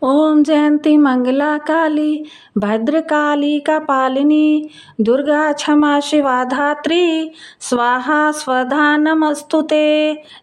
ओम जयंती मंगला काली भद्रकाली कपालिनी दुर्गा क्षमा शिवा धात्री स्वाहा स्वधा नमस्तुते।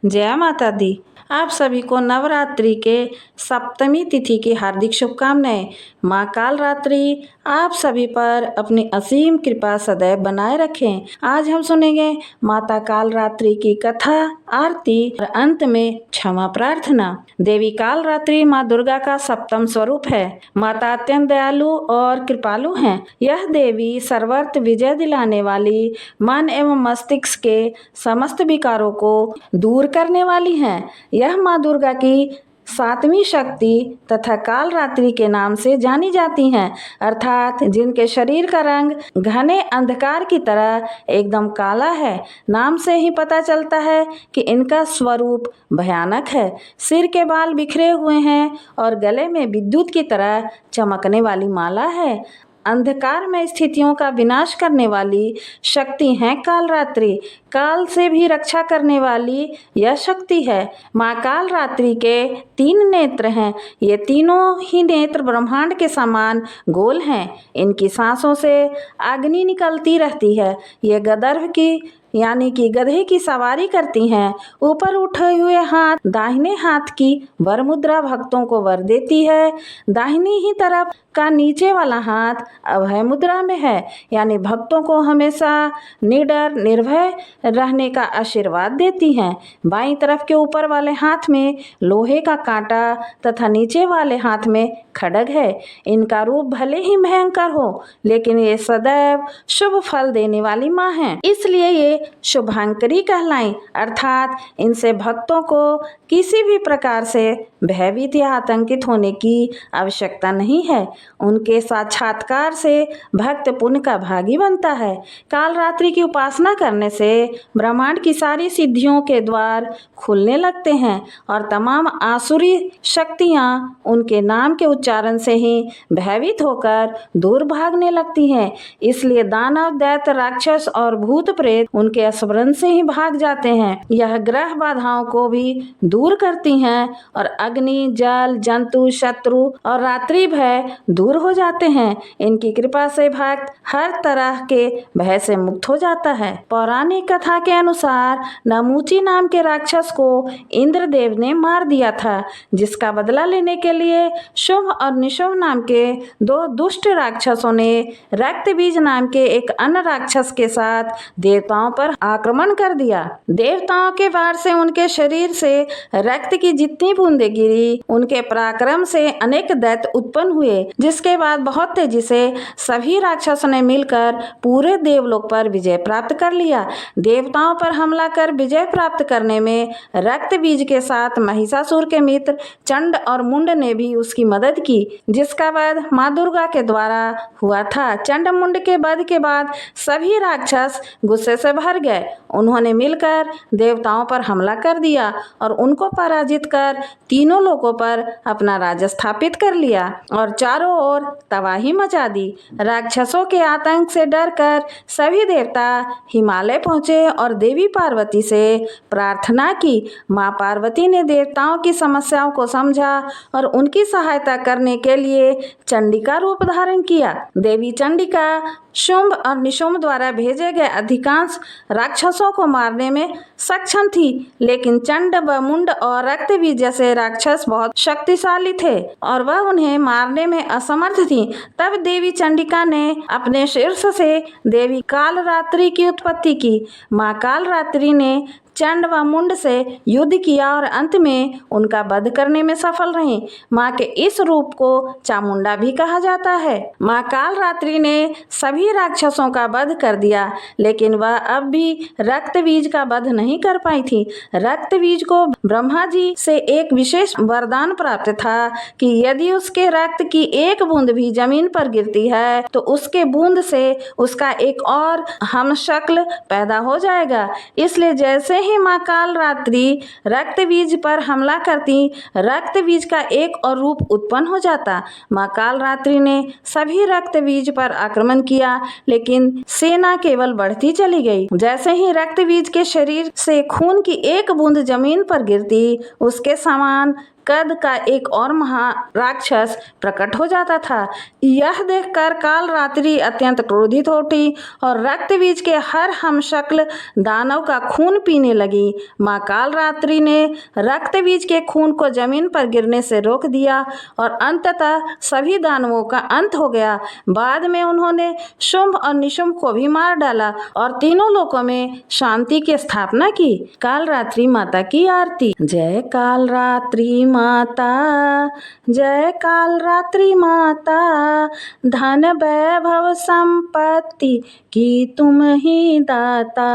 जय माता दी। आप सभी को नवरात्रि के सप्तमी तिथि की हार्दिक शुभकामनाएं। माँ काल रात्रि आप सभी पर अपनी असीम कृपा सदैव बनाए रखें। आज हम सुनेंगे माता काल रात्रि की कथा, आरती और अंत में क्षमा प्रार्थना। देवी काल रात्रि माँ दुर्गा का सप्तम स्वरूप है। माता अत्यंत दयालु और कृपालु हैं। यह देवी सर्वत्र विजय दिलाने वाली, मन एवं मस्तिष्क के समस्त विकारों को दूर करने वाली हैं। यह माँ दुर्गा की सातवीं शक्ति तथा काल रात्रि के नाम से जानी जाती हैं, अर्थात जिनके शरीर का रंग घने अंधकार की तरह एकदम काला है। नाम से ही पता चलता है कि इनका स्वरूप भयानक है। सिर के बाल बिखरे हुए हैं और गले में विद्युत की तरह चमकने वाली माला है। अंधकार में स्थितियों का विनाश करने वाली शक्ति है काल रात्रि। काल से भी रक्षा करने वाली यह शक्ति है। माँ काल रात्रि के 3 नेत्र हैं। ये तीनों ही नेत्र ब्रह्मांड के समान गोल हैं। इनकी सांसों से अग्नि निकलती रहती है। ये गदर्भ की यानी कि गधे की सवारी करती हैं। ऊपर उठे हुए हाथ दाहिने हाथ की वर मुद्रा भक्तों को वर देती है। दाहिनी ही तरफ का नीचे वाला हाथ अभय मुद्रा में है, यानी भक्तों को हमेशा निडर निर्भय रहने का आशीर्वाद देती हैं। बाईं तरफ के ऊपर वाले हाथ में लोहे का कांटा तथा नीचे वाले हाथ में खड्ग है। इनका रूप भले ही भयंकर हो, लेकिन ये सदैव शुभ फल देने वाली माँ हैं, इसलिए ये शुभांकरी कहलाएं। अर्थात इनसे भक्तों को किसी भी प्रकार से भयभीत या आतंकित होने की आवश्यकता नहीं है। उनके साक्षात्कार से भक्त पुण्य का भागी बनता है। काल रात्रि की उपासना करने से ब्रह्मांड की सारी सिद्धियों के द्वार खुलने लगते हैं और तमाम आसुरी शक्तियां उनके नाम के उच्चारण से ही भयभीत होकर दूर भागने लगती हैं। इसलिए दानव, दैत्य, राक्षस और भूत प्रेत उनके स्मरण से ही भाग जाते हैं। यह ग्रह बाधाओं को भी दूर करती हैं और अग्नि, जल, जंतु, शत्रु और रात्रि भय दूर हो जाते हैं। इनकी कृपा से भक्त हर तरह के भय से मुक्त हो जाता है। पौराणिक कथा के अनुसार नमूची नाम के राक्षस को इंद्रदेव ने मार दिया था, जिसका बदला लेने के लिए शुभ और निशुभ नाम के 2 दुष्ट राक्षसों ने रक्त बीज नाम के एक अन्य राक्षस के साथ देवताओं पर आक्रमण कर दिया। देवताओं के वार से उनके शरीर से रक्त की जितनी बूंदें गिरी, उनके पराक्रम से अनेक दैत्य उत्पन्न हुए, जिसके बाद बहुत तेजी से सभी राक्षसों ने मिलकर पूरे देवलोक पर विजय प्राप्त कर लिया। देवताओं पर हमला कर विजय प्राप्त करने में रक्त बीज के साथ महिषासुर के मित्र चंड और मुंड ने भी उसकी मदद की, जिसका वध माँ दुर्गा के द्वारा हुआ था। चंड मुंड के वध के बाद सभी राक्षस गुस्से से भर गए। उन्होंने मिलकर देवताओं पर हमला कर दिया और उनको पराजित कर तीनों लोकों पर अपना राज स्थापित कर लिया और चारों ओर तबाही मचा दी। राक्षसों के आतंक से डरकर सभी देवता हिमालय पहुंचे और देवी पार्वती से प्रार्थना की। माँ पार्वती ने देवताओं की समस्याओं को समझा और उनकी सहायता करने के लिए चंडिका रूप धारण किया। देवी चंडिका शुंभ और निशुंभ द्वारा भेजे गए अधिकांश राक्षसों को मारने में सक्षम थी, लेकिन चंड व मुंड और रक्तबीज जैसे राक्षस बहुत शक्तिशाली थे और वह उन्हें मारने में असमर्थ थी। तब देवी चंडिका ने अपने शीर्ष से देवी काल रात्रि की उत्पत्ति की। माँ काल रात्रि ने चंड व मुंड से युद्ध किया और अंत में उनका वध करने में सफल रही। माँ के इस रूप को चामुंडा भी कहा जाता है। माँ काल रात्रि ने सभी राक्षसों का वध कर दिया, लेकिन वह अब भी रक्त बीज का वध नहीं कर पाई थी। रक्त बीज को ब्रह्मा जी से एक विशेष वरदान प्राप्त था कि यदि उसके रक्त की एक बूंद भी जमीन पर गिरती है तो उसके बूंद से उसका एक और हमशक्ल पैदा हो जाएगा। इसलिए जैसे ही माँ काल रात्रि रक्त बीज पर हमला करती, रक्त बीज का एक और रूप उत्पन्न हो जाता। माँ काल रात्रि ने सभी रक्त बीज पर आक्रमण किया, लेकिन सेना केवल बढ़ती चली गई। जैसे ही रक्त बीज के शरीर से खून की एक बूंद जमीन पर गिरती, उसके समान कद का एक और महाराक्षस प्रकट हो जाता था। यह देखकर कालरात्रि अत्यंत क्रोधित हो उठी और रक्तबीज के हर हमशक्ल दानव का खून पीने लगी। माँ कालरात्रि ने रक्तबीज के खून को जमीन पर गिरने से रोक दिया और अंततः सभी दानवों का अंत हो गया। बाद में उन्होंने शुंभ और निशुंभ को भी मार डाला और तीनों लोकों में शांति की स्थापना की। कालरात्रि माता की आरती। जय कालरात्रि माता, जय कालरात्रि माता, धन वैभव संपत्ति की तुम ही दाता।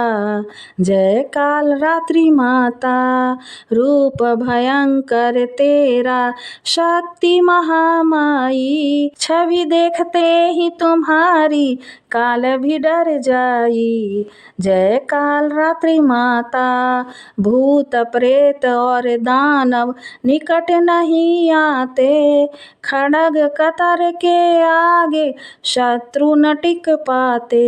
जय कालरात्रि माता, रूप भयंकर तेरा, शक्ति महामाई, छवि देखते ही तुम्हारी काल भी डर जाई। जय कालरात्रि माता, भूत प्रेत और दानव निकट नहीं आते, खड्ग कतर के आगे शत्रु न टिक पाते।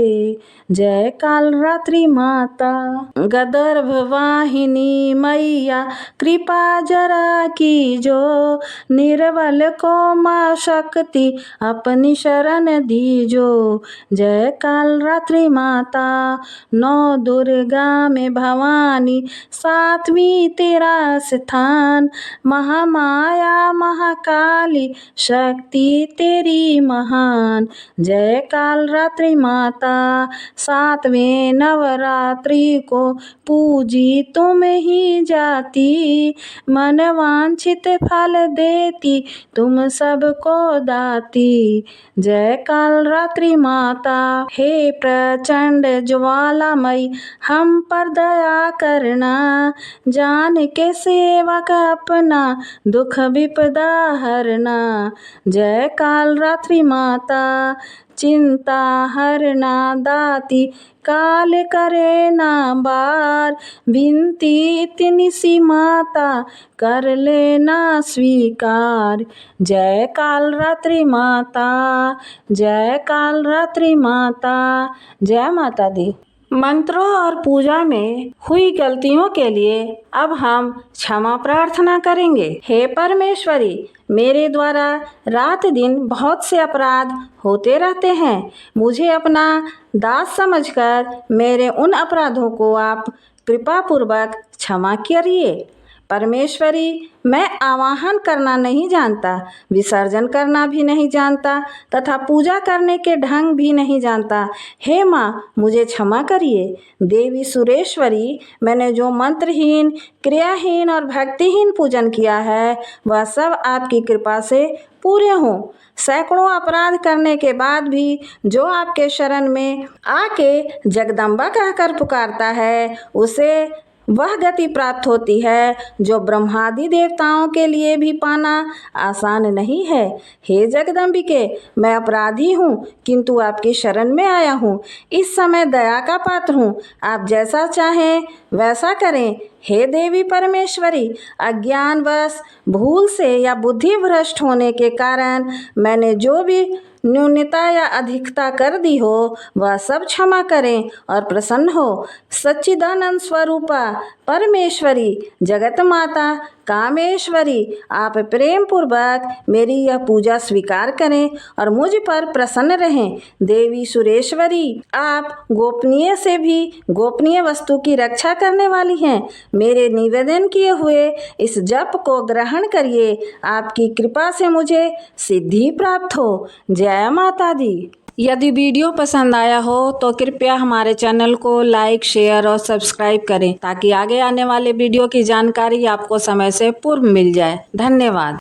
जय कालरात्रि माता, गदर्भ वाहिनी मैया, कृपा जरा कीजो, निर्बल को माँ शक्ति अपनी शरण दीजो। जय कालरात्रि माता, नौ दुर्गा में भवानी, सातवीं तेरा स्थान, महामाया महाकाली, शक्ति तेरी महान। जय कालरात्रि माता, सातवें नवरात्रि को पूजी तुम ही जाती, मन वांछित फल देती तुम सबको दाती। जय कालरात्रि माता, हे प्रचंड ज्वालामयी, हम पर दया करना, जान के सेवक अपना दुख विपदा हरना। जय कालरात्रि माता, चिंता हरना दाती, काल करे ना बार, विनती इतनी सी माता, कर लेना स्वीकार। जय कालरात्रि माता, जय कालरात्रि माता। जय माता दी। मंत्रों और पूजा में हुई गलतियों के लिए अब हम क्षमा प्रार्थना करेंगे। हे परमेश्वरी, मेरे द्वारा रात दिन बहुत से अपराध होते रहते हैं। मुझे अपना दास समझकर मेरे उन अपराधों को आप कृपापूर्वक क्षमा करिए। परमेश्वरी, मैं आवाहन करना नहीं जानता, विसर्जन करना भी नहीं जानता तथा पूजा करने के ढंग भी नहीं जानता। हे माँ, मुझे क्षमा करिए। देवी सुरेश्वरी, मैंने जो मंत्रहीन, क्रियाहीन और भक्तिहीन पूजन किया है वह सब आपकी कृपा से पूरे हों। सैकड़ों अपराध करने के बाद भी जो आपके शरण में आके जगदम्बा कहकर पुकारता है उसे वह गति प्राप्त होती है जो ब्रह्मादि देवताओं के लिए भी पाना आसान नहीं है। हे जगदम्बिके, मैं अपराधी हूँ किंतु आपकी शरण में आया हूँ। इस समय दया का पात्र हूँ, आप जैसा चाहें वैसा करें। हे देवी परमेश्वरी, अज्ञानवश, भूल से या बुद्धि भ्रष्ट होने के कारण मैंने जो भी न्यूनता या अधिकता कर दी हो वह सब क्षमा करें और प्रसन्न हो। सच्चिदानंद स्वरूपा परमेश्वरी, जगत माता कामेश्वरी, आप प्रेम पूर्वक मेरी यह पूजा स्वीकार करें और मुझ पर प्रसन्न रहें। देवी सुरेश्वरी, आप गोपनीय से भी गोपनीय वस्तु की रक्षा करने वाली हैं। मेरे निवेदन किए हुए इस जप को ग्रहण करिए। आपकी कृपा से मुझे सिद्धि प्राप्त हो। जय माता दी। यदि वीडियो पसंद आया हो तो कृपया हमारे चैनल को लाइक, शेयर और सब्सक्राइब करें ताकि आगे आने वाले वीडियो की जानकारी आपको समय से पूर्व मिल जाए। धन्यवाद।